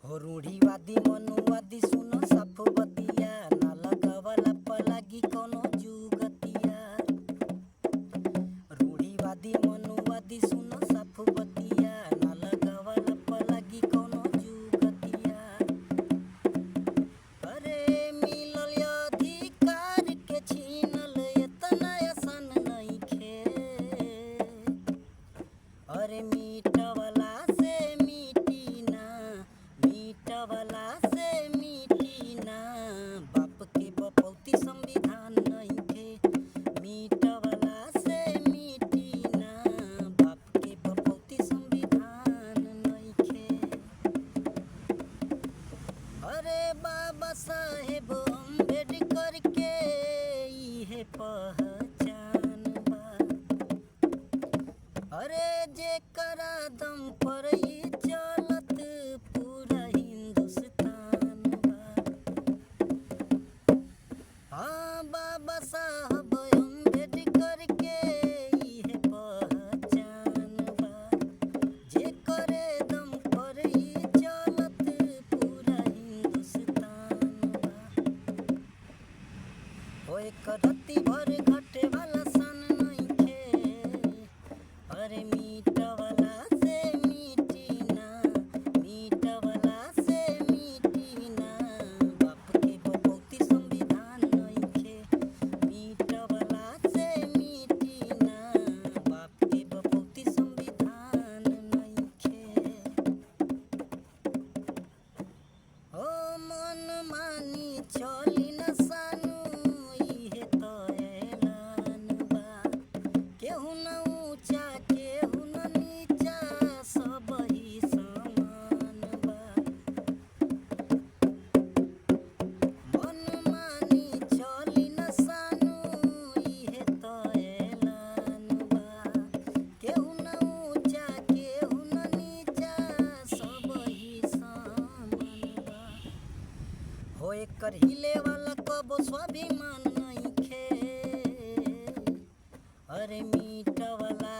हो रूढ़ीवादी मनुवादी सुनो साफ बतिया ना लगावला पलागी कोनो जुगतिया। रूढ़ीवादी मनुवादी सुनो साफ बतिया ना लगावला पलागी कोनो जुगतिया। अरे मिलल अधिकार के छीनल एतना आसान नइखे। अरे मीठवला से मिटी ना, मीठवला से मिटी ना, बाप के बपौती संविधान नइखे। मीठवला से मिटी ना, बाप के बपौती संविधान नइखे। अरे बाबा साहेब अम्बेडकर के इहे पहचान बा। अरे जेकरा दम पर ही चलत पूरा हिंदुस्तान बा। हाँ बाबा साहब अम्बेडकर के इहे पहचान बा। जेकरे दम पर ही चलत पूरा हिंदुस्तान बा। हो एक रत्ती भर घटे वाला सन नइखे। अरे मीठवला से मिटी ना, मीठवला से मिटी ना, बाप के बपौती संविधान नइखे। मीठवला से मिटी ना, बाप के बपौती संविधान नइखे। ओ मन मानी चली न सानू इहे तो ऐलान बा। केहू न ऊंचा केहू न नीचा सब ही समान बा। मन मानी चली न सानू इहे तो ऐलान बा। केहू न ऊंचा केहू न नीचा सब ही समान बा। हो एकर हिले वाला कबो स्वाभिमान नइखे। अरे मीठवला